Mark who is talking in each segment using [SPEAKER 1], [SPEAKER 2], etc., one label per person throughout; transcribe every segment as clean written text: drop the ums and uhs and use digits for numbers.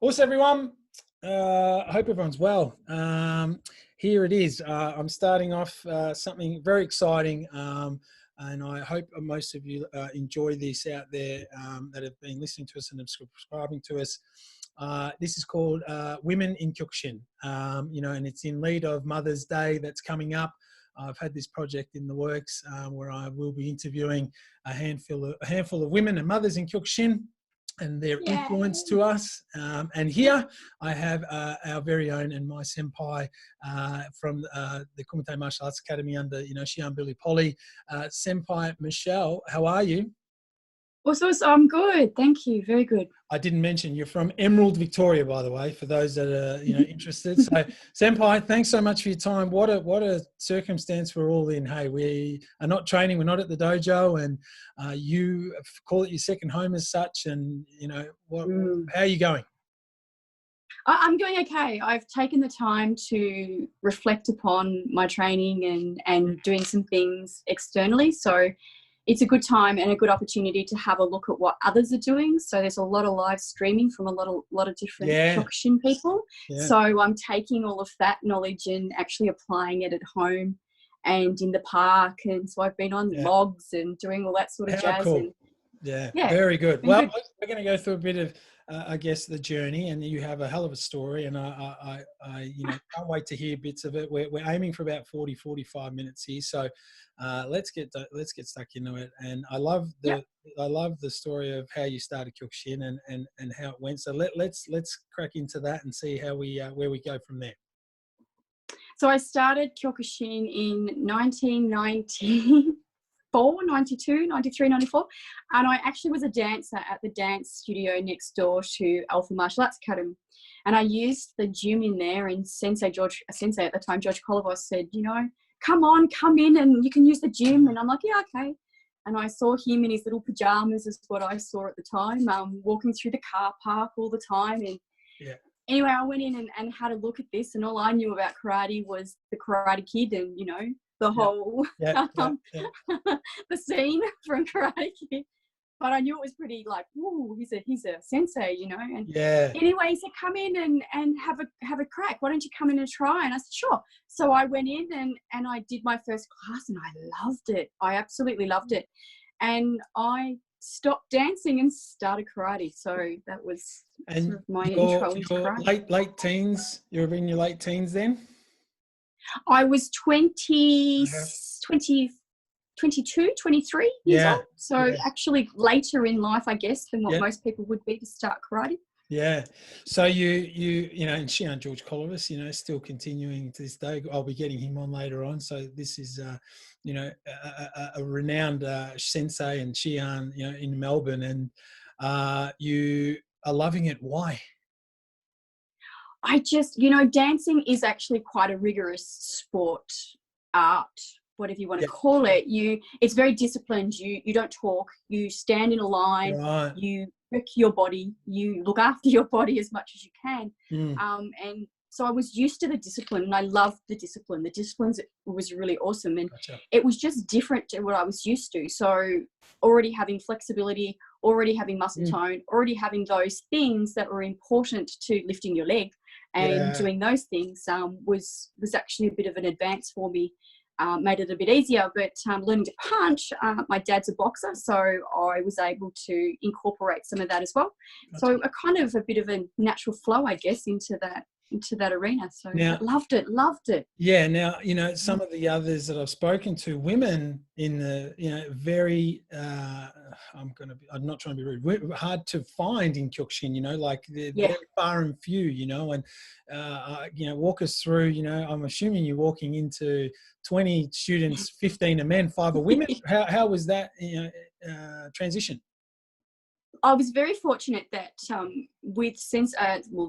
[SPEAKER 1] Also, everyone, I hope everyone's well. Here it is. I'm starting off something very exciting, and I hope most of you enjoy this out there that have been listening to us and subscribing to us. This is called Women in Kyokushin, and it's in lead of Mother's Day that's coming up. I've had this project in the works where I will be interviewing a handful of women and mothers in Kyokushin and their influence to us. And here I have our very own and my senpai from the Kumite Martial Arts Academy under, Shihan Billy Polly. Senpai Michelle, how are you?
[SPEAKER 2] Also, I'm good. Thank you. Very good.
[SPEAKER 1] I didn't mention you're from Emerald, Victoria, by the way, for those that are interested. So, Senpai, thanks so much for your time. What a circumstance we're all in. Hey, we are not training. We're not at the dojo, and you call it your second home as such. And how are you going?
[SPEAKER 2] I'm going okay. I've taken the time to reflect upon my training and doing some things externally. So it's a good time and a good opportunity to have a look at what others are doing. So there's a lot of live streaming from a lot of different Kyokushin people. Yeah. So I'm taking all of that knowledge and actually applying it at home and in the park. And so I've been on logs and doing all that sort of jazz.
[SPEAKER 1] Cool.
[SPEAKER 2] And,
[SPEAKER 1] very good. Well, we're going to go through a bit of, I guess, the journey, and you have a hell of a story, and I can't wait to hear bits of it. We're aiming for about 45 minutes here, so let's get stuck into it. And I love the story of how you started Kyokushin and how it went. So let's crack into that and see how where we go from there.
[SPEAKER 2] So I started Kyokushin in 1994, 92, 93, 94. And I actually was a dancer at the dance studio next door to Eltham Martial Arts Academy. And I used the gym in there, and Sensei at the time, George Kolovos, said, come in and you can use the gym. And I'm like, yeah, okay. And I saw him in his little pajamas is what I saw at the time, walking through the car park all the time. And anyway, I went in and had a look at this, and all I knew about karate was the Karate Kid and, the whole, the scene from Karate Kid. But I knew it was pretty like, ooh, he's a sensei, And anyway, he said, come in and have a crack. Why don't you come in and try? And I said, sure. So I went in and I did my first class, and I loved it. I absolutely loved it. And I stopped dancing and started karate. So that was sort of my intro into karate.
[SPEAKER 1] Late teens. You were in your late teens then?
[SPEAKER 2] I was 22, 23 years old. So actually later in life, I guess, than what most people would be to start karate.
[SPEAKER 1] Yeah. So you and Shihan George Kolovos, still continuing to this day. I'll be getting him on later on. So this is, a renowned sensei and Shihan, in Melbourne, and you are loving it. Why?
[SPEAKER 2] I just, dancing is actually quite a rigorous sport, art, whatever you want to call it. It's very disciplined. You don't talk. You stand in a line. Right. You work your body. You look after your body as much as you can. And so I was used to the discipline, and I loved the discipline. The discipline was really awesome, and it was just different to what I was used to. So already having flexibility, already having muscle tone, already having those things that were important to lifting your leg and doing those things was actually a bit of an advance for me. Made it a bit easier, but learning to punch, my dad's a boxer, so I was able to incorporate some of that as well. So a kind of a bit of a natural flow, I guess, into that arena. So now, loved it.
[SPEAKER 1] Yeah. Now, some of the others that I've spoken to, women in the, very, I'm not trying to be rude, hard to find in Kyokushin, like they're very far and few, and, walk us through, I'm assuming you're walking into 20 students, 15 are men, 5 are women. How was that, transition?
[SPEAKER 2] I was very fortunate that with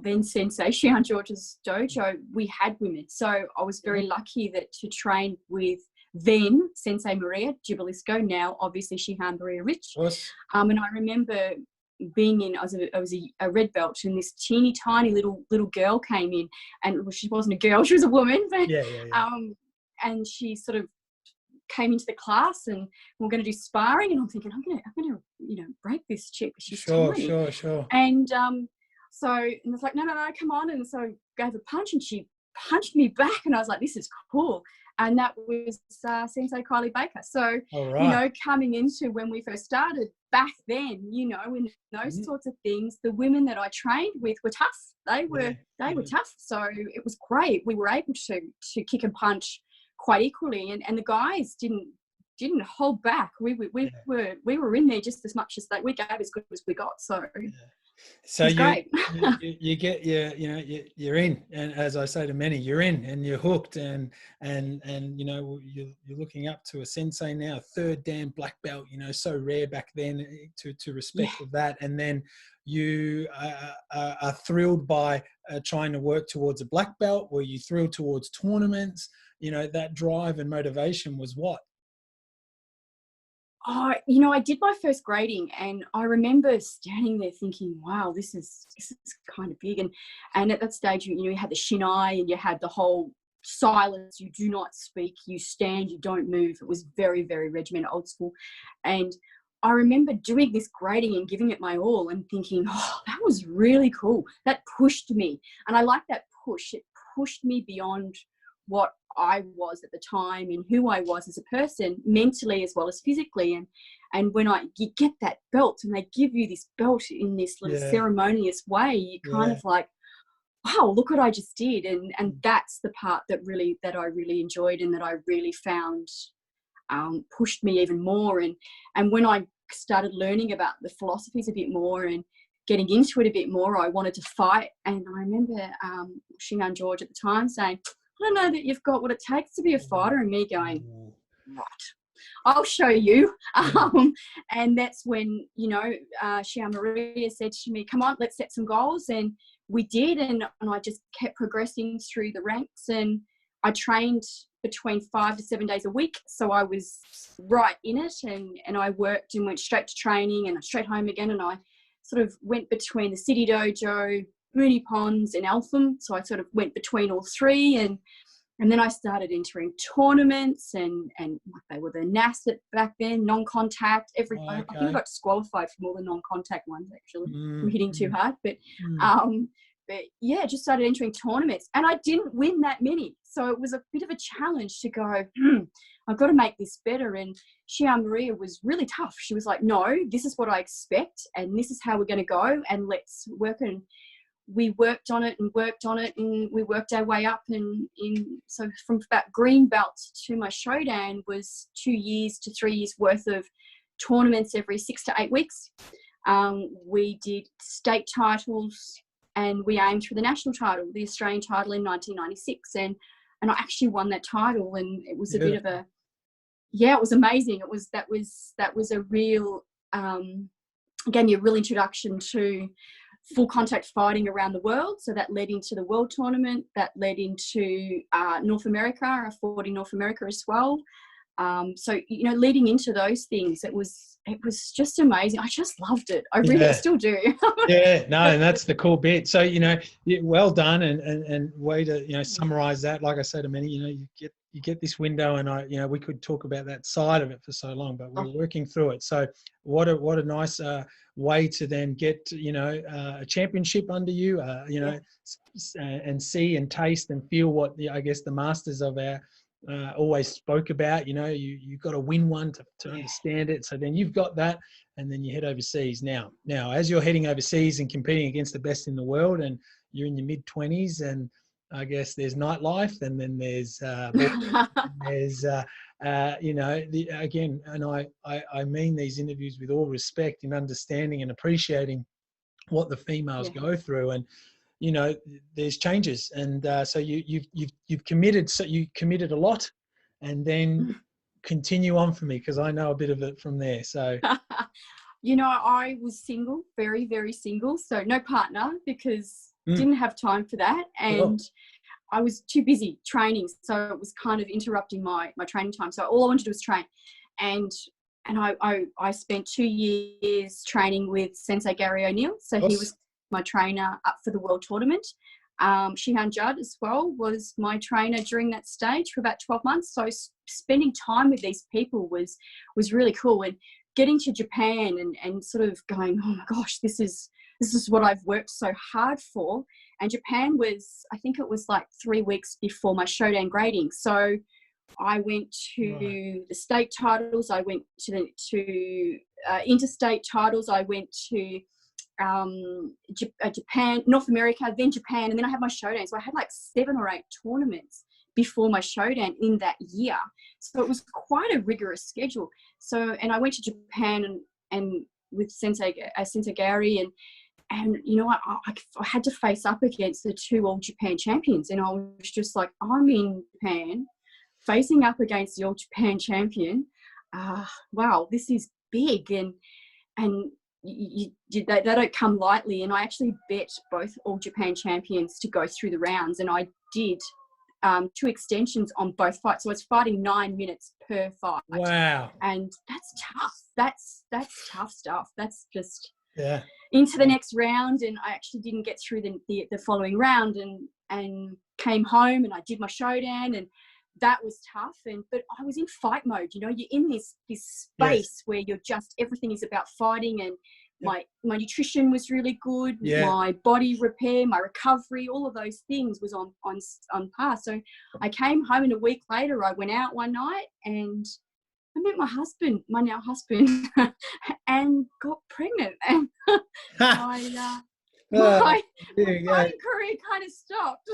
[SPEAKER 2] then Sensei Shihan George's dojo, we had women. So I was very lucky to train with then Sensei Maria Jibbalisco, now obviously Shihan Maria Rich. And I remember being I was a red belt, and this teeny tiny little girl came in, and she wasn't a girl, she was a woman. But, and she sort of came into the class, and we're going to do sparring, and I'm thinking I'm going to break this chick. She's tiny.
[SPEAKER 1] Sure.
[SPEAKER 2] And So, and it's like, no, come on. And so I gave a punch and she punched me back, and I was like, this is cool. And that was Sensei Kiley Baker. So, you know, coming into when we first started back then, you know, in those sorts of things, the women that I trained with were tough. They were tough. So it was great. We were able to kick and punch quite equally, and the guys didn't hold back. We were in there just as much as we gave as good as we got. So. Yeah.
[SPEAKER 1] So you get you're in, and as I say to many, you're in and you're hooked, and you know you're looking up to a sensei now, 3rd Dan black belt, you know, so rare back then to respect of that, and then you are thrilled by trying to work towards a black belt. Were you thrilled towards tournaments? You know, that drive and motivation was what?
[SPEAKER 2] Oh, you know, I did my first grading, and I remember standing there thinking, wow, this is kind of big. And at that stage, you know, you had the shinai and you had the whole silence. You do not speak, you stand, you don't move. It was very, very regimented, old school. And I remember doing this grading and giving it my all and thinking, oh, that was really cool. That pushed me. And I like that push. It pushed me beyond what I was at the time and who I was as a person, mentally as well as physically. And when you get that belt and they give you this belt in this little ceremonious way, you kind of like, wow, look what I just did. And that's the part that I really enjoyed and that I really found pushed me even more. And when I started learning about the philosophies a bit more and getting into it a bit more, I wanted to fight. And I remember Shihan George at the time saying, I don't know that you've got what it takes to be a fighter, and me going, right, I'll show you. And that's when, you know, Shihan Maria said to me, come on, let's set some goals. And we did, and I just kept progressing through the ranks, and I trained between 5 to 7 days a week. So I was right in it, and I worked and went straight to training and straight home again. And I sort of went between the City Dojo, Mooney Ponds and Eltham. So I sort of went between all three, and then I started entering tournaments, and they were the NAS back then, non-contact. I think I got disqualified from all the non-contact ones actually. I'm hitting too hard, but yeah, just started entering tournaments, and I didn't win that many. So it was a bit of a challenge to go, I've got to make this better. And Shihan Maria was really tough. She was like, no, this is what I expect, and this is how we're going to go, and let's work. And we worked on it, and we worked our way up. And so from about green belts to my shodan was 2 years to 3 years worth of tournaments every 6 to 8 weeks. We did state titles, and we aimed for the national title, the Australian title in 1996. And I actually won that title, and it was a bit of a, it was amazing. That was a real, gave me a real introduction to full contact fighting around the world. So that led into the world tournament, that led into North America. I fought in North America as well. So, you know, leading into those things, it was just amazing. I just loved it. I really still do.
[SPEAKER 1] And that's the cool bit. So, you know, well done, and way to, you know, summarize that. Like I say to many, you know, you get this window, and you know, we could talk about that side of it for so long, but we're working through it. So what a nice way to then get, you know, a championship under you, you know, and see and taste and feel what I guess the masters of our always spoke about. You know, you've got to win one to understand it. So then you've got that, and then you head overseas. Now as you're heading overseas and competing against the best in the world, and you're in your mid-20s, and I guess there's nightlife, and then there's you know, again, and I mean these interviews with all respect and understanding and appreciating what the females go through. And you know, there's changes, and so you've committed. So you committed a lot, and then continue on for me, because I know a bit of it from there. So,
[SPEAKER 2] you know, I was single, very, very single, so no partner, because didn't have time for that, and I was too busy training, so it was kind of interrupting my training time. So all I wanted to do was train, and I spent 2 years training with Sensei Gary O'Neill. So he was my trainer up for the world tournament. Shihan Judd as well was my trainer during that stage for about 12 months. So spending time with these people was really cool. And getting to Japan and sort of going, oh my gosh, this is this is what I've worked so hard for. And Japan was, I think it was like 3 weeks before my Shodan grading. So I went to the state titles. I went to interstate titles. I went to Japan, North America, then Japan, and then I had my Shodan. So I had like 7 or 8 tournaments before my Shodan in that year. So it was quite a rigorous schedule. So, and I went to Japan and with Sensei Gary, and you know, I had to face up against the 2 All Japan champions, and I was just like, I'm in Japan, facing up against the All Japan champion. Wow, this is big, and they don't come lightly. And I actually bet both All Japan champions to go through the rounds, and I did 2 extensions on both fights. So I was fighting 9 minutes per fight.
[SPEAKER 1] Wow.
[SPEAKER 2] And that's tough. That's tough stuff. That's just into the next round. And I actually didn't get through the following round, and came home, and I did my Shodan, and that was tough. But I was in fight mode. You know, you're in this space where you're just, everything is about fighting, and my nutrition was really good. My body repair, my recovery, all of those things was on par. So I came home, and a week later I went out one night and I met my now husband, and got pregnant. And my fighting career kind of stopped.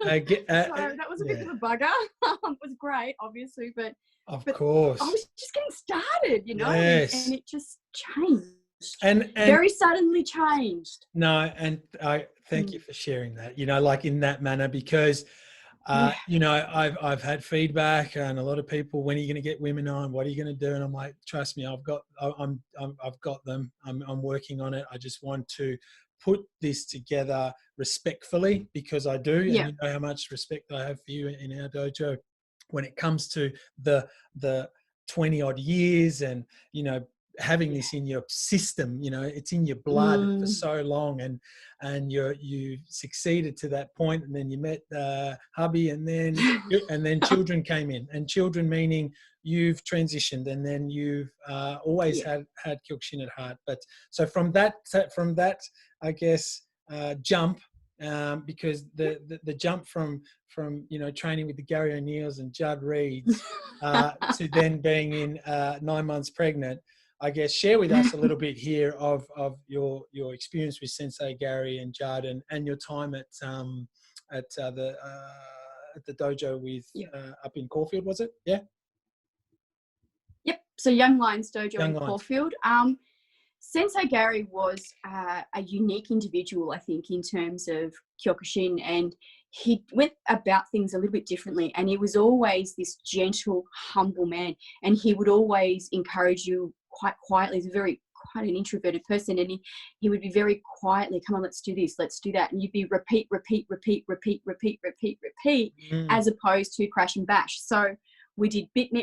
[SPEAKER 2] So that was a bit of a bugger. It was great, obviously, but
[SPEAKER 1] of course,
[SPEAKER 2] I was just getting started, you know, and it just changed.
[SPEAKER 1] And
[SPEAKER 2] very suddenly changed.
[SPEAKER 1] No, and I thank you for sharing that, you know, like in that manner, because you know, I've had feedback, and a lot of people, when are you going to get women on? What are you going to do? And I'm like, trust me, I've got them. I'm working on it. I just want to put this together respectfully, because I do, and you know how much respect I have for you in our dojo when it comes to the 20 odd years, and you know, having this in your system, you know, it's in your blood for so long, and you succeeded to that point, and then you met hubby, and then children came in, and children meaning you've transitioned, and then you've always had Kyokushin at heart. But so from that I guess jump, because the jump from you know, training with the Gary O'Neills and Judd Reids to then being in 9 months pregnant, I guess share with us a little bit here of your experience with Sensei Gary and Judd, and your time at the dojo with up in Caulfield, was it? Yeah.
[SPEAKER 2] Yep. So Young Lions Dojo in Caulfield. Sensei Gary was a unique individual, I think, in terms of Kyokushin, and he went about things a little bit differently, and he was always this gentle, humble man, and he would always encourage you quite quietly. He's quite an introverted person, and he would be very quietly, come on, let's do this, let's do that, and you'd be repeat, as opposed to crash and bash. So we did big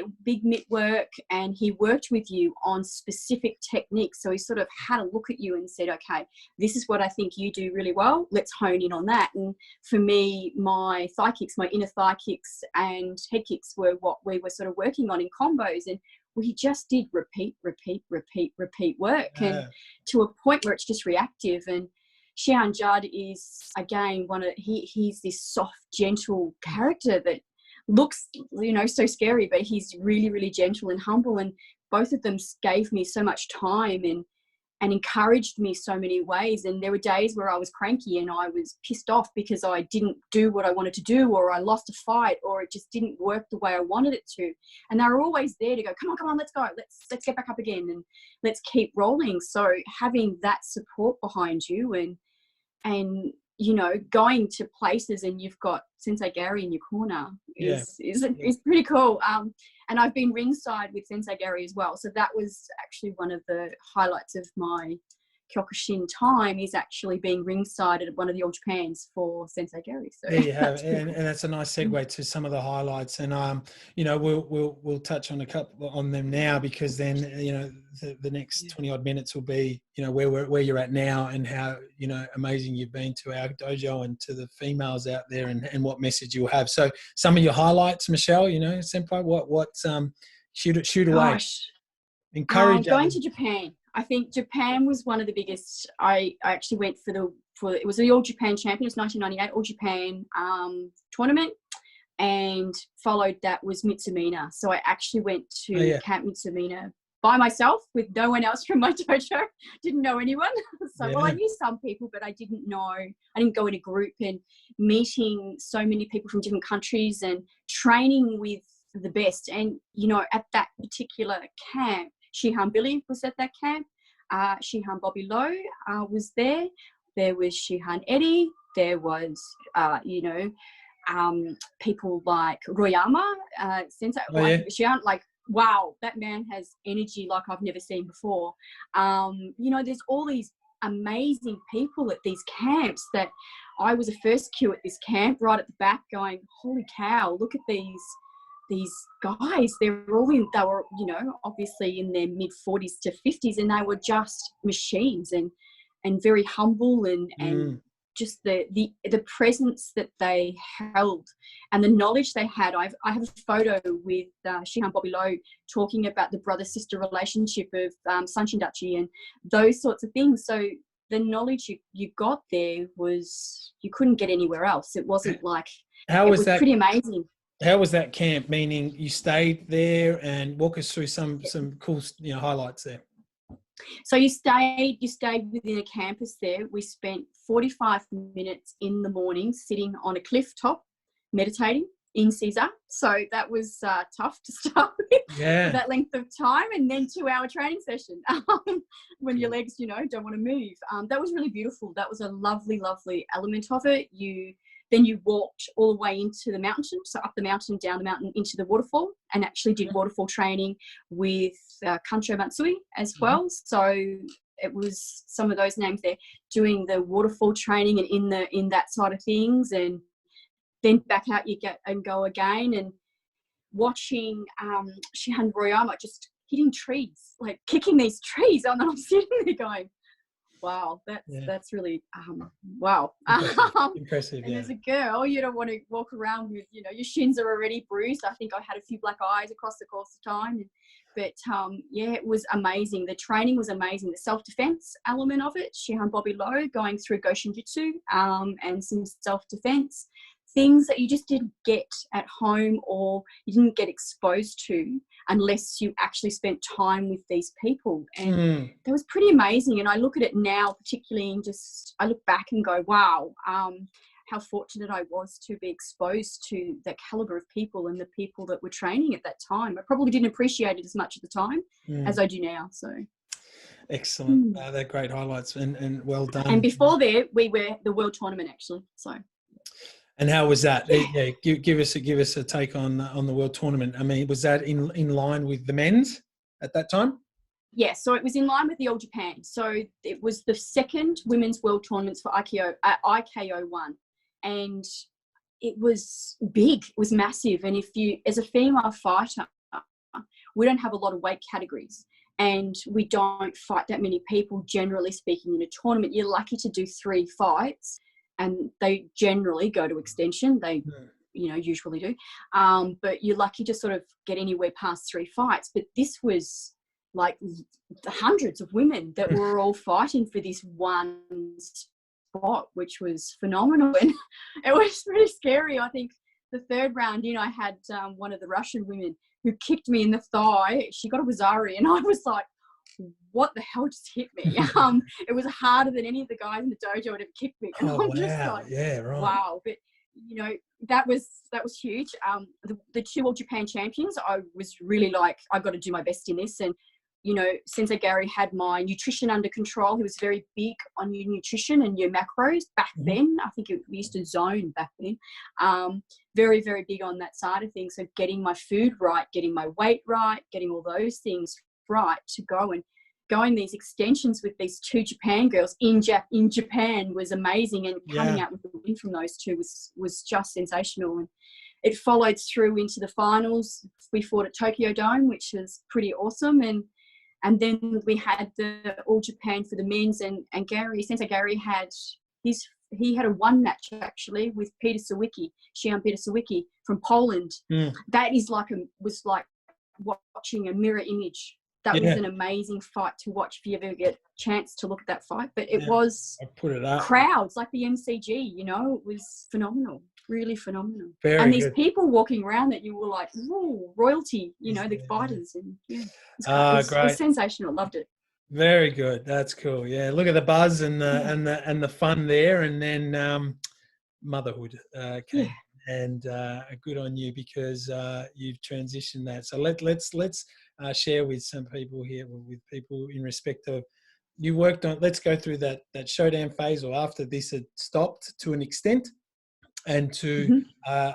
[SPEAKER 2] mitt work, and he worked with you on specific techniques. So he sort of had a look at you and said, okay, this is what I think you do really well. Let's hone in on that. And for me, my thigh kicks, my inner thigh kicks and head kicks were what we were sort of working on in combos. And we just did repeat work, and to a point where it's just reactive. And Shihan Judd is, again, he's this soft, gentle character that looks, you know, so scary, but he's really, really gentle and humble. And both of them gave me so much time and encouraged me so many ways. And there were days where I was cranky and I was pissed off because I didn't do what I wanted to do, or I lost a fight, or it just didn't work the way I wanted it to. And they were always there to go, come on, let's go, let's get back up again, and let's keep rolling. So having that support behind you, and you know, going to places and you've got Sensei Gary in your corner is pretty cool. And I've been ringside with Sensei Gary as well. So that was actually one of the highlights of my Kyokushin time, is actually being ringside at one of the All Japans for Sensei Gary. So
[SPEAKER 1] there you have, and that's a nice segue to some of the highlights. And you know, we'll touch on a couple on them now, because then, you know, the next 20 odd minutes will be, you know, where you're at now, and how, you know, amazing you've been to our dojo and to the females out there, and what message you'll have. So some of your highlights, Michelle, you know, Senpai, what shoot away. Encourage
[SPEAKER 2] going to Japan. I think Japan was one of the biggest. I actually went for it was the All Japan Champion. It was 1998 All Japan tournament, and followed that was Mitsumina. So I actually went to Camp Mitsumina by myself with no one else from my dojo. Didn't know anyone. So, well, I knew some people, but I didn't know. I didn't go in a group, and meeting so many people from different countries and training with the best. And, you know, at that particular camp, Shihan Billy was at that camp. Shihan Bobby Lowe was there. There was Shihan Eddie. There was, people like Royama, Sensei, Shihan, like, wow, that man has energy like I've never seen before. There's all these amazing people at these camps that I was a first queue at this camp right at the back going, holy cow, look at these guys. They were, obviously in their mid 40s to 50s, and they were just machines and very humble and just the presence that they held and the knowledge they had. I have a photo with Shihan Bobby Lowe talking about the brother-sister relationship of Sanshindachi and those sorts of things. So the knowledge you got there was, you couldn't get anywhere else. It wasn't like, it was pretty amazing.
[SPEAKER 1] How was that camp? Meaning you stayed there, and walk us through some cool, highlights there.
[SPEAKER 2] So you stayed within a campus there. We spent 45 minutes in the morning sitting on a cliff top, meditating in Caesar. So that was tough to start with for that length of time, and then 2-hour training session when your legs, don't want to move. That was really beautiful. That was a lovely, lovely element of it. Then you walked all the way into the mountain, so up the mountain, down the mountain, into the waterfall, and actually did waterfall training with Kancho Matsui as well. So it was some of those names there doing the waterfall training and in that side of things, and then back out you get and go again, and watching Shihan Royama just hitting trees, like kicking these trees, and I'm sitting there going, wow, that's really wow.
[SPEAKER 1] Impressive.
[SPEAKER 2] And as a girl, you don't want to walk around with, your shins are already bruised. I think I had a few black eyes across the course of time. But it was amazing. The training was amazing. The self-defense element of it, Shihan Bobby Lowe going through Goshin Jutsu and some self-defense, things that you just didn't get at home or you didn't get exposed to unless you actually spent time with these people. And that was pretty amazing. And I look at it now, particularly, and I look back and go, wow, how fortunate I was to be exposed to that caliber of people and the people that were training at that time. I probably didn't appreciate it as much at the time as I do now. So
[SPEAKER 1] excellent. They're great highlights and well done.
[SPEAKER 2] And before there, we were the world tournament actually. So.
[SPEAKER 1] And how was that? Yeah, give us a take on the world tournament. I mean, was that in line with the men's at that time?
[SPEAKER 2] Yeah, so it was in line with the All Japan. So it was the second women's world tournaments for IKO 1, and it was big. It was massive. And if you, as a female fighter, we don't have a lot of weight categories, and we don't fight that many people. Generally speaking, in a tournament, you're lucky to do 3 fights. And they generally go to extension. They, usually do. But you're lucky to sort of get anywhere past 3 fights. But this was like the hundreds of women that were all fighting for this one spot, which was phenomenal. And it was pretty scary. I think the third round, I had one of the Russian women who kicked me in the thigh. She got a wazari, and I was like, what the hell just hit me? It was harder than any of the guys in the dojo had ever kicked me. And I'm just like, wow. But that was huge. The 2 All Japan champions, I was really like, I got to do my best in this. And Sensei Gary had my nutrition under control. He was very big on your nutrition and your macros back then. I think we used to zone back then. Very, very big on that side of things. So getting my food right, getting my weight right, getting all those things right to go and going these extensions with these 2 Japan girls in Japan was amazing, and coming out with the win from those 2 was just sensational. And it followed through into the finals. We fought at Tokyo Dome, which was pretty awesome, and then we had the All Japan for the men's, and Sensei Gary had he had a 1 match actually with Peter Sawicki, Shihan Peter Sawicki from Poland. That is was like watching a mirror image. that was
[SPEAKER 1] Yeah.
[SPEAKER 2] an amazing fight to watch if you ever get a chance to look at that fight. But it
[SPEAKER 1] Yeah.
[SPEAKER 2] was
[SPEAKER 1] I put it up.
[SPEAKER 2] crowds like the MCG, you know, it was phenomenal, really phenomenal.
[SPEAKER 1] Very
[SPEAKER 2] and these
[SPEAKER 1] good.
[SPEAKER 2] people walking around that you were like, whoa, royalty, you know, the fighters. And yeah, it
[SPEAKER 1] Great.
[SPEAKER 2] was sensational. Loved it.
[SPEAKER 1] Very good. That's cool. Yeah. Look at the buzz and the fun there. And then motherhood came. And good on you, because you've transitioned that. So let's share with some people here, with people in respect of, you worked on, let's go through that showdown phase, or after this had stopped to an extent, and to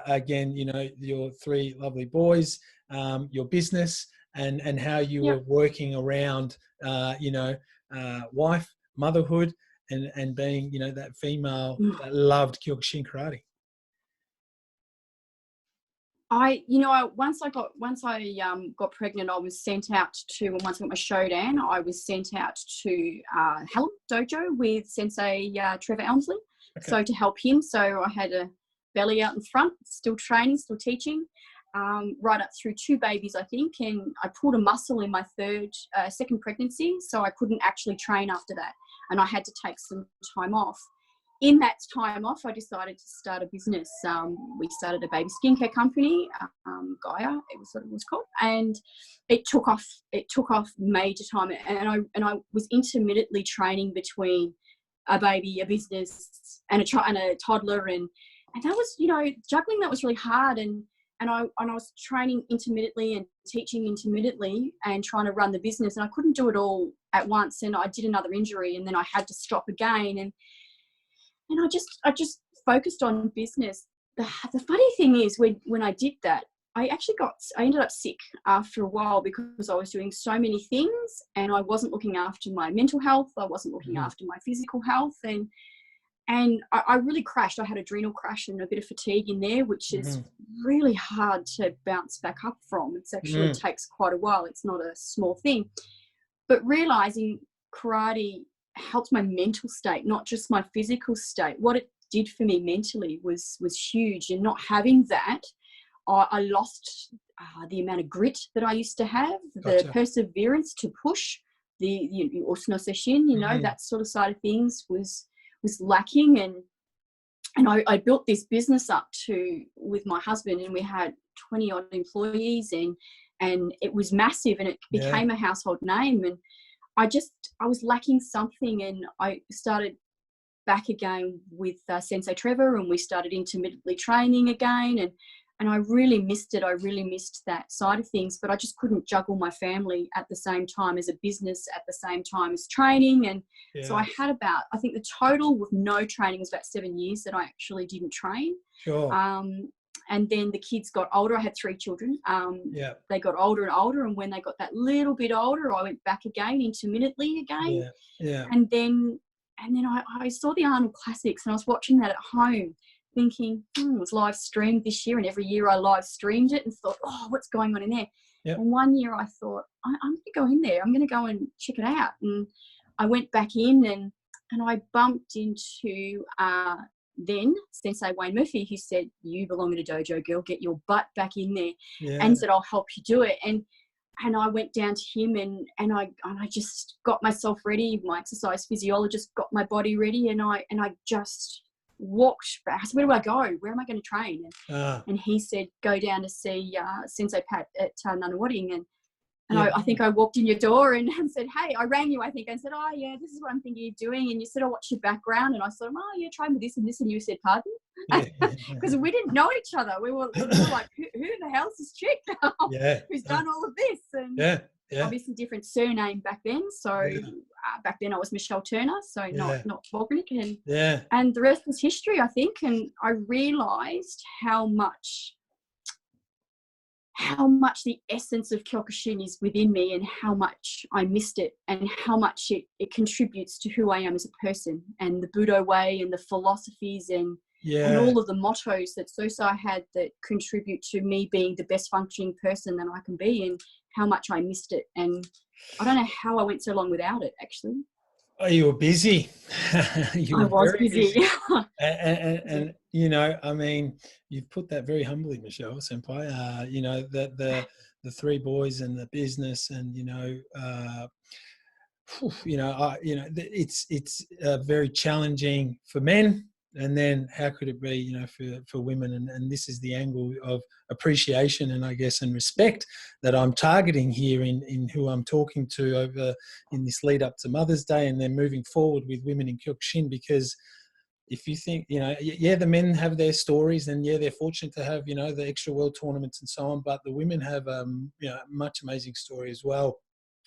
[SPEAKER 1] again, you know, your 3 lovely boys, your business, and how you were working around, you know, wife, motherhood, and being, you know, that female that loved Kyokushin karate.
[SPEAKER 2] Once I got pregnant, I was sent out to, and once I got my showdown, I was sent out to Eltham Dojo with Sensei Trevor Elmsley. Okay. So to help him, so I had a belly out in front, still training, still teaching, right up through 2 babies, I think, and I pulled a muscle in my second pregnancy, so I couldn't actually train after that, and I had to take some time off. In that time off, I decided to start a business. We started a baby skincare company, Gaia, it was what it was called, and it took off. It took off major time, and I was intermittently training between a baby, a business, and a toddler, and that was, you know, juggling that was really hard, and I was training intermittently and teaching intermittently and trying to run the business, and I couldn't do it all at once, and I did another injury, and then I had to stop again, and I just focused on business. The funny thing is, when I did that, I ended up sick after a while, because I was doing so many things and I wasn't looking after my mental health. I wasn't looking after my physical health, and I really crashed. I had adrenal crash and a bit of fatigue in there, which is really hard to bounce back up from. It actually takes quite a while. It's not a small thing. But realizing karate helped my mental state, not just my physical state. What it did for me mentally was huge, and not having that, I lost the amount of grit that I used to have, the perseverance to push, the Osno Seshin, you know, that sort of side of things was lacking, and I built this business up with my husband, and we had 20 odd employees, and it was massive, and it became a household name, and I was lacking something, and I started back again with Sensei Trevor, and we started intermittently training again, and I really missed it. I really missed that side of things, but I just couldn't juggle my family at the same time as a business, at the same time as training, and so I had I think the total with no training was about 7 years that I actually didn't train.
[SPEAKER 1] Sure.
[SPEAKER 2] And then the kids got older. I had 3 children. They got older and older, and when they got that little bit older, I went back again, intermittently again. And then I saw the Arnold Classics, and I was watching that at home, thinking, it was live streamed this year, and every year I live streamed it, and thought, oh, what's going on in there? And one year I thought, I'm going to go in there. I'm going to go and check it out. And I went back in, and I bumped into then Sensei Wayne Murphy, who said, you belong in a dojo, girl, get your butt back in there, and said, I'll help you do it. And I went down to him, and I just got myself ready. My exercise physiologist got my body ready, and I just walked back. I said, where do I go? Where am I going to train? And he said, go down to see Sensei Pat at Nunawading. And I think I walked in your door and said, hey, I rang you, I think, and said, oh, yeah, this is what I'm thinking of doing. And you said, I watched your background. And I said, oh, yeah, try with this and this. And you said, pardon? Because we didn't know each other. We were like, who the hell's this chick who's done all of this? And obviously different surname back then. So back then I was Michelle Turner, so not Vogrinec. And the rest was history, I think. And I realised how much the essence of Kyokushin is within me, and how much I missed it, and how much it contributes to who I am as a person, and the Budo way, and the philosophies, and all of the mottos that Sosai had that contribute to me being the best functioning person that I can be, and how much I missed it. And I don't know how I went so long without it, actually.
[SPEAKER 1] Oh, you were busy.
[SPEAKER 2] I was busy.
[SPEAKER 1] and you know, I mean, you've put that very humbly, Michelle Senpai. You know, that the three boys and the business, and it's very challenging for men. And then how could it be, for women? And this is the angle of appreciation and I guess and respect that I'm targeting here in who I'm talking to over in this lead up to Mother's Day, and then moving forward with women in Kyokushin. Because if you think, the men have their stories, and they're fortunate to have, the extra world tournaments and so on, but the women have, much amazing story as well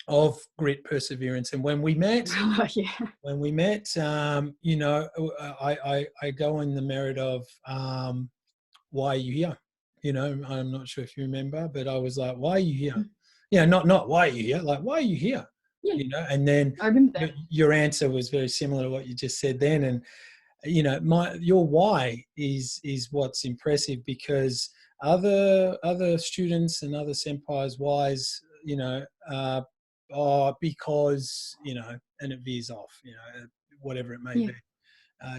[SPEAKER 1] of grit, perseverance. And when we met, I go in the merit of, why are you here? I'm not sure if you remember, but I was like, why are you here? Not why are you here? Like, why are you here?
[SPEAKER 2] Yeah.
[SPEAKER 1] And then
[SPEAKER 2] I remember that.
[SPEAKER 1] Your answer was very similar to what you just said then. And, your why is what's impressive, because other students and other senpais' whys, because, and it veers off, whatever it may be.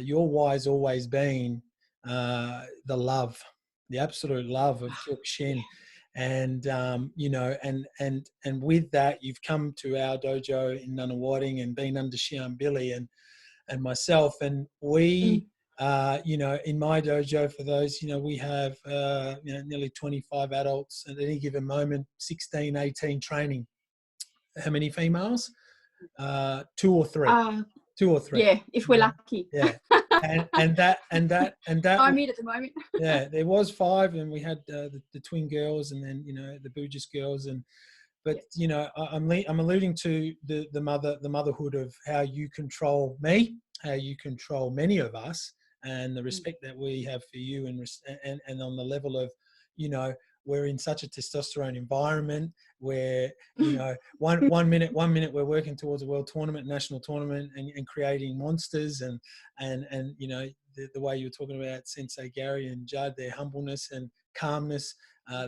[SPEAKER 1] Your why's always been the love, the absolute love of Kyokushin. And, and with that, you've come to our dojo in Nunawading and been under Shihan Billy and myself. And we, in my dojo, for those, we have, nearly 25 adults at any given moment, 16, 18 training. How many females? 2 or 3. 2 or 3.
[SPEAKER 2] Yeah, if we're lucky.
[SPEAKER 1] Yeah. And that
[SPEAKER 2] I'm in at the moment.
[SPEAKER 1] Yeah, there was 5, and we had the twin girls, and then the Bugis girls, but I'm alluding to the motherhood of how you control me, how you control many of us, and the respect that we have for you, and on the level of, we're in such a testosterone environment where, one minute we're working towards a world tournament, national tournament, and creating monsters, and the way you were talking about Sensei Gary and Judd, their humbleness and calmness,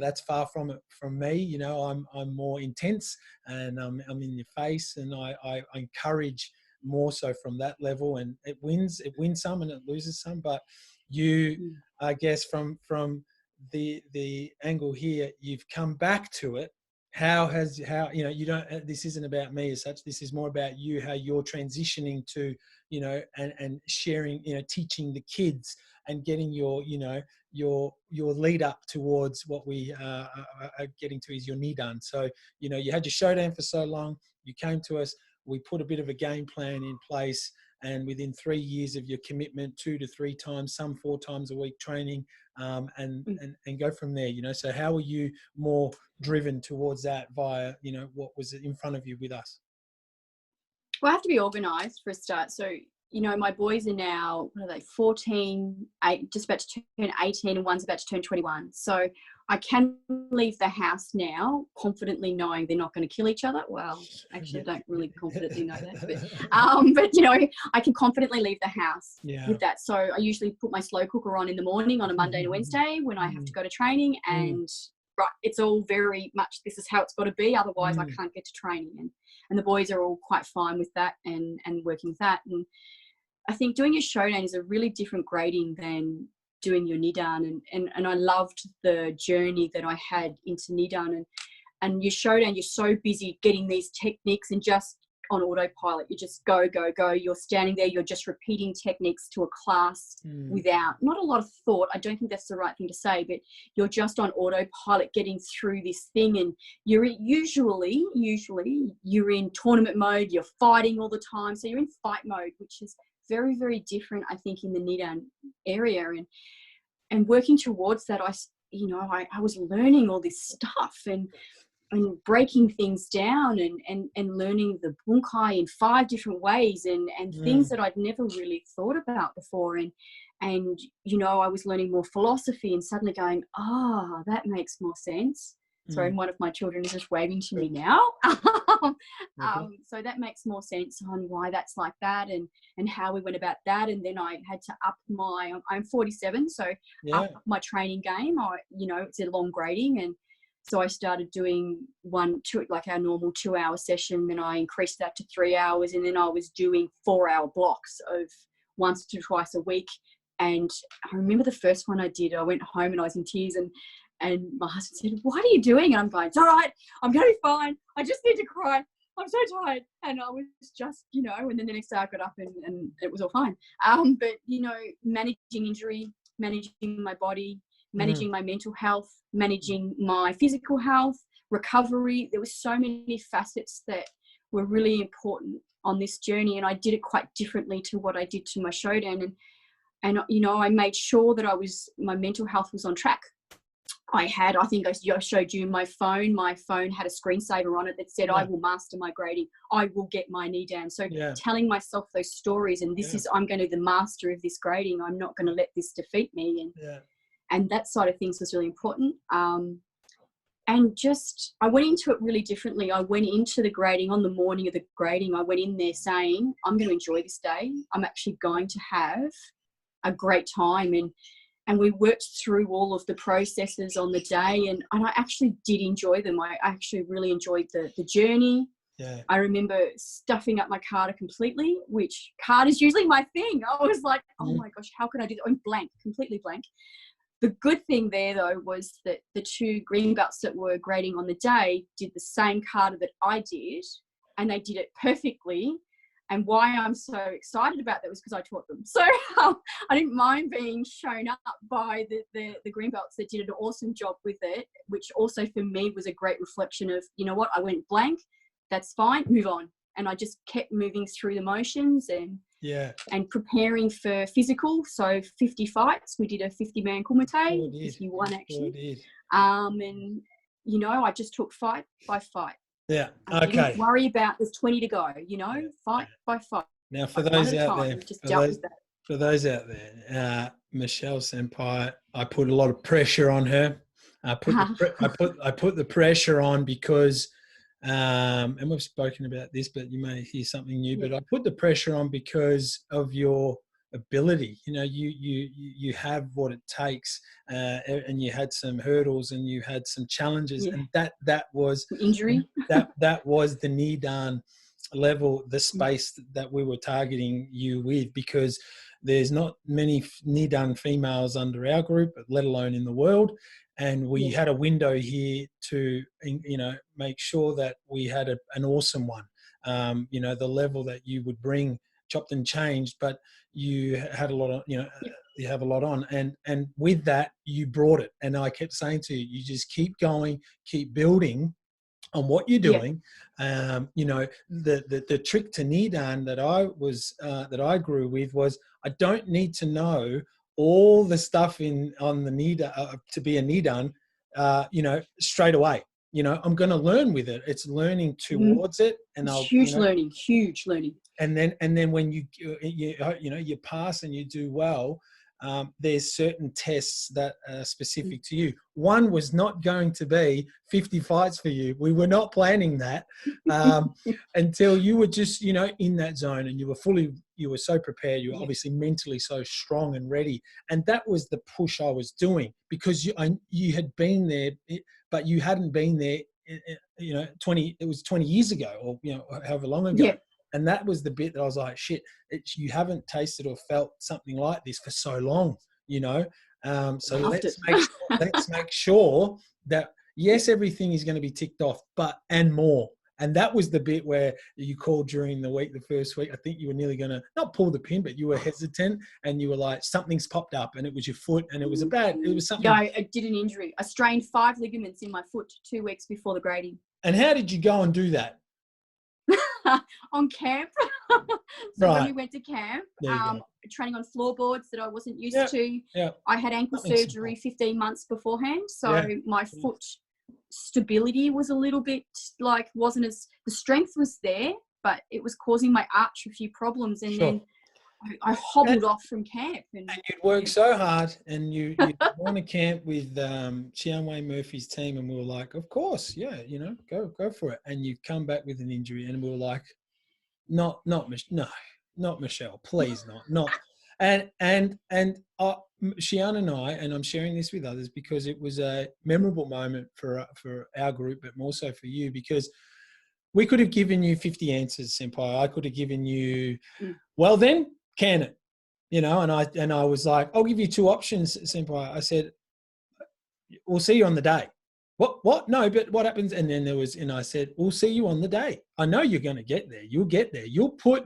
[SPEAKER 1] that's far from it from me. I'm more intense, and I'm in your face, and I encourage more so from that level, and it wins some and it loses some. But you, I guess from the angle here, you've come back to it. You don't, this isn't about me as such, this is more about you, how you're transitioning to, and sharing, teaching the kids and getting your lead up towards what we are getting to is your Nidan. So, you had your showdown for so long, you came to us, we put a bit of a game plan in place, and within 3 years of your commitment, 2 to 3 times, some 4 times a week training, and go from there. So how are you more driven towards that via, what was in front of you with us?
[SPEAKER 2] Well, I have to be organised for a start. So, my boys are now, 14, 8, just about to turn 18, and one's about to turn 21. So I can leave the house now confidently knowing they're not going to kill each other. Well, actually, I don't really confidently know that. But I can confidently leave the house with that. So I usually put my slow cooker on in the morning on a Monday and Wednesday when I have to go to training, and it's all very much, this is how it's got to be. Otherwise, I can't get to training. And the boys are all quite fine with that and working with that. And I think doing a showdown is a really different grading than doing your Nidan. And I loved the journey that I had into Nidan. And your showdown, you're so busy getting these techniques and just on autopilot. You just go. You're standing there, you're just repeating techniques to a class without, not a lot of thought. I don't think that's the right thing to say, but you're just on autopilot getting through this thing. And you're usually you're in tournament mode, you're fighting all the time. So you're in fight mode, which is very, very different, I think, in the Nidan area. And working towards that, I was learning all this stuff and breaking things down and learning the bunkai in 5 different ways and things that I'd never really thought about before. And I was learning more philosophy and suddenly going, that makes more sense. Sorry, one of my children is just waving to me now. So that makes more sense on why that's like that and how we went about that. And then I had to up I'm 47, so up my training game. It's a long grading. And so I started doing our normal 2-hour session. Then I increased that to 3 hours. And then I was doing 4-hour blocks of once to twice a week. And I remember the first one I did, I went home and I was in tears, And my husband said, what are you doing? And I'm going, it's all right. I'm going to be fine. I just need to cry. I'm so tired. And I was just, you know, and then the next day I got up and it was all fine. But, you know, managing injury, managing my body, managing my mental health, managing my physical health, recovery. There were so many facets that were really important on this journey. And I did it quite differently to what I did to my Shodan. And you know, I made sure that my mental health was on track. I think I showed you my phone. My phone had a screensaver on it that said, I will master my grading. I will get my Nidan. So telling myself those stories, and this is, I'm going to be the master of this grading. I'm not going to let this defeat me. And that side of things was really important. And just, I went into it really differently. I went into the grading on the morning of the grading. I went in there saying, I'm going to enjoy this day. I'm actually going to have a great time. And we worked through all of the processes on the day, and I actually did enjoy them. I actually really enjoyed the journey. I remember stuffing up my kata completely, which kata is usually my thing. I was like, oh my gosh, how could I do that? I'm blank, completely blank. The good thing there, though, was that the 2 green belts that were grading on the day did the same kata that I did, and they did it perfectly. And why I'm so excited about that was because I taught them. So I didn't mind being shown up by the green belts that did an awesome job with it, which also for me was a great reflection of, you know what, I went blank, that's fine, move on. And I just kept moving through the motions and preparing for physical. So 50 fights, we did a 50-man kumite, 51 actually. And, you know, I just took fight by fight.
[SPEAKER 1] Yeah.
[SPEAKER 2] I didn't worry about there's 20 to go, you know, fight by fight.
[SPEAKER 1] Now, for those out there, Michelle Senpai, I put a lot of pressure on her. I put the pressure on because, and we've spoken about this, but you may hear something new. But I put the pressure on because of your ability. You know, you have what it takes, and you had some hurdles and you had some challenges, and that was
[SPEAKER 2] injury.
[SPEAKER 1] that was the Nidan level, the space that we were targeting you with, because there's not many Nidan females under our group, let alone in the world. And we had a window here to, you know, make sure that we had an awesome one. You know, the level that you would bring, chopped and changed, but you had a lot of, you know, you have a lot on, and with that you brought it. And I kept saying to you, you just keep going, keep building on what you're doing. You know, the trick to Nidan that I grew with was, I don't need to know all the stuff on the Nidan to be a Nidan, you know, straight away. You know, I'm going to learn with it. It's learning towards it, and
[SPEAKER 2] huge learning.
[SPEAKER 1] And then when you know, you pass and you do well, there's certain tests that are specific to you. One was not going to be 50 fights for you. We were not planning that until you were just, you know, in that zone, and you were so prepared. You were obviously mentally so strong and ready. And that was the push I was doing, because you had been there, but you hadn't been there, you know, it was 20 years ago, or, you know, however long ago. And that was the bit that I was like, shit, you haven't tasted or felt something like this for so long, you know? So let's make sure that, yes, everything is going to be ticked off, and more. And that was the bit where you called during the week, the first week. I think you were nearly going to not pull the pin, but you were hesitant, and you were like, something's popped up, and it was your foot, and it was something.
[SPEAKER 2] Yeah, I did an injury. I strained 5 ligaments in my foot 2 weeks before the grading.
[SPEAKER 1] And how did you go and do that?
[SPEAKER 2] On camp. So when we went to camp, training on floorboards that I wasn't used to. I had ankle surgery 15 months beforehand, so my foot stability was a little bit like, wasn't as, the strength was there, but it was causing my arch a few problems. And then I hobbled off from camp. And
[SPEAKER 1] you'd worked so hard, and you went to camp with Shihan Murphy's team, and we were like, of course, you know, go for it. And you come back with an injury, and we were like, not Michelle, please not. And Shihan and I, and I'm sharing this with others because it was a memorable moment for our group, but more so for you, because we could have given you 50 answers, Senpai. I could have given you, well then, can it? You know, and I was like, I'll give you 2 options, Senpai. I said, we'll see you on the day. What? No, but what happens? And then I said, we'll see you on the day. I know you're going to get there. You'll get there. You'll put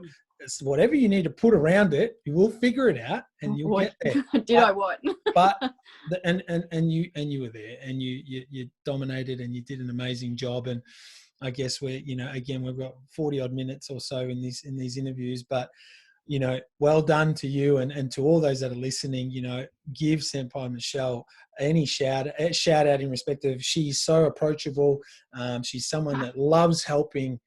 [SPEAKER 1] whatever you need to put around it. You will figure it out, and you'll get there.
[SPEAKER 2] I what?
[SPEAKER 1] But you were there, and you dominated, and you did an amazing job. And I guess again, we've got 40 odd minutes or so in these interviews, but well done to you and to all those that are listening. Give Senpai Michelle any shout out in respect of, she's so approachable. She's someone that loves helping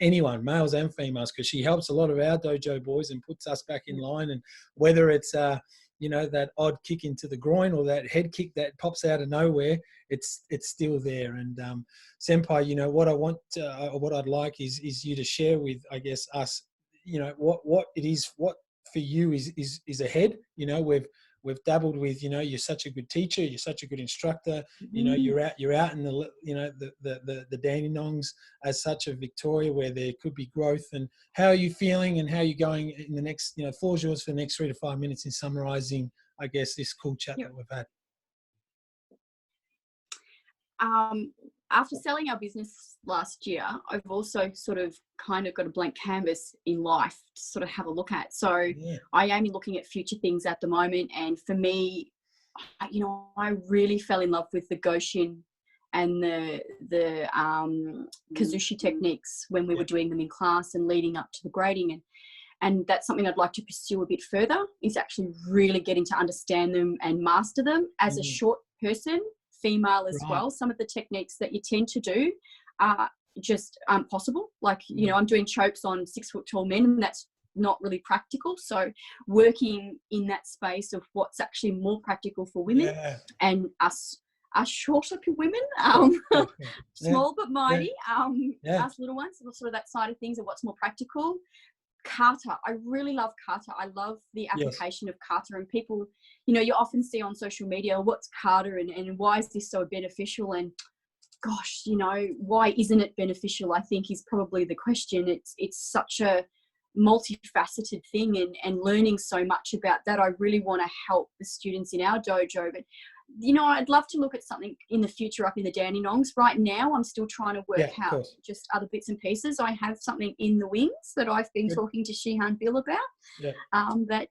[SPEAKER 1] anyone, males and females, because she helps a lot of our dojo boys and puts us back in line. And whether it's that odd kick into the groin or that head kick that pops out of nowhere, it's still there. And Senpai, what I'd like is you to share with, I guess, us, what it is, what for you is ahead. We've dabbled with, you're such a good teacher, you're such a good instructor, you're out in the Dandenongs as such of Victoria, where there could be growth. And how are you feeling, and how are you going in the next, floor's yours for the next 3 to 5 minutes in summarizing, I guess, this cool chat that we've had.
[SPEAKER 2] After selling our business last year, I've also sort of kind of got a blank canvas in life to sort of have a look at. So I am looking at future things at the moment. And for me, I really fell in love with the Goshin and the Kazushi techniques when we were doing them in class and leading up to the grading. And that's something I'd like to pursue a bit further, is actually really getting to understand them and master them as a short person, female as well. Some of the techniques that you tend to do just aren't possible. Like, I'm doing chokes on 6 foot tall men, and that's not really practical. So working in that space of what's actually more practical for women and us shorter women, small but mighty, us little ones, sort of that side of things, and what's more practical. Kata, I really love kata. I love the application of kata, and people, you often see on social media, what's kata and why is this so beneficial? And gosh, why isn't it beneficial, I think, is probably the question. It's such a multifaceted thing, and learning so much about that. I really want to help the students in our dojo, but I'd love to look at something in the future up in the Dandenongs. Right now, I'm still trying to work out just other bits and pieces. I have something in the wings that I've been talking to Shihan Bill about, that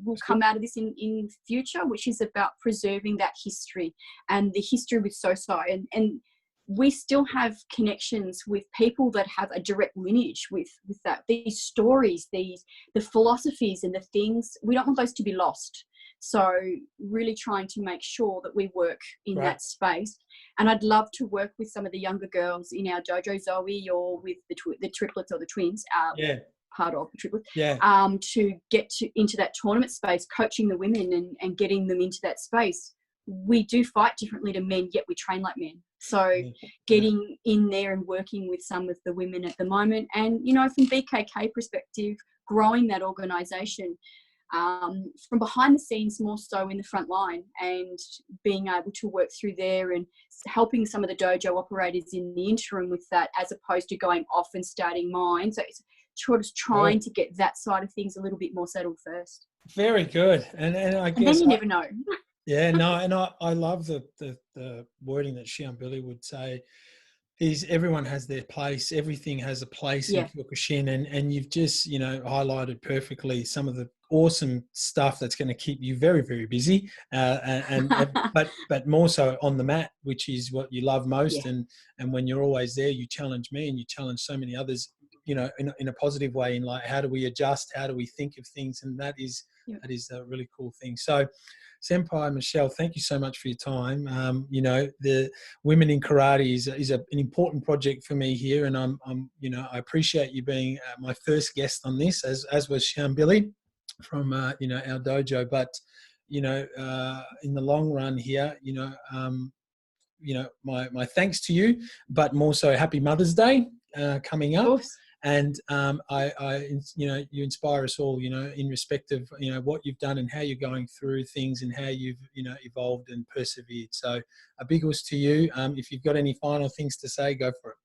[SPEAKER 2] will come out of this in future, which is about preserving that history and the history with Sosai. And we still have connections with people that have a direct lineage with that. These stories, the philosophies and the things, we don't want those to be lost. So really trying to make sure that we work in that space. And I'd love to work with some of the younger girls in our dojo, Zoe, or with the triplets or the twins, part of the triplets, to get into that tournament space, coaching the women and getting them into that space. We do fight differently to men, yet we train like men. So getting in there and working with some of the women at the moment. And, from BKK perspective, growing that organisation, from behind the scenes more so in the front line, and being able to work through there and helping some of the dojo operators in the interim with that, as opposed to going off and starting mine. So it's just trying to get that side of things a little bit more settled first.
[SPEAKER 1] Very good. And I guess,
[SPEAKER 2] and then you never know.
[SPEAKER 1] And I love the wording that Shihan Billy would say, is everyone has their place. Everything has a place in Kyokushin, and you've just, highlighted perfectly some of the awesome stuff that's going to keep you very, very busy, but more so on the mat, which is what you love most. And when you're always there, you challenge me and you challenge so many others, in a positive way, in like, how do we adjust? How do we think of things? And that is a really cool thing. So Senpai Michelle, thank you so much for your time. The Women in Karate is an important project for me here, and I appreciate you being my first guest on this, as was Shihan Billy from our dojo. But in the long run here, my thanks to you, but more so happy Mother's Day coming up. And you inspire us all, in respect of, what you've done and how you're going through things and how you've, evolved and persevered. So a big wish to you. If you've got any final things to say, go for it.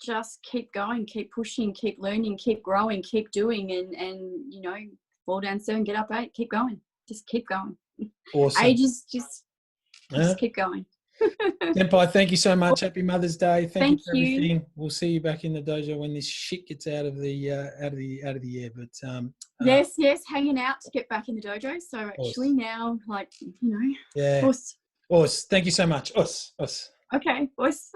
[SPEAKER 2] Just keep going, keep pushing, keep learning, keep growing, keep doing, and fall down 7, get up 8, keep going. Just keep going.
[SPEAKER 1] Awesome.
[SPEAKER 2] Ages just keep going.
[SPEAKER 1] Senpai, thank you so much. Happy Mother's Day. Thank you for
[SPEAKER 2] you.
[SPEAKER 1] everything. We'll see you back in the dojo when this shit gets out of the air. But
[SPEAKER 2] yes, hanging out to get back in the dojo. So actually now, like, you know,
[SPEAKER 1] yeah. Us. Thank you so much. Us.
[SPEAKER 2] Okay, us.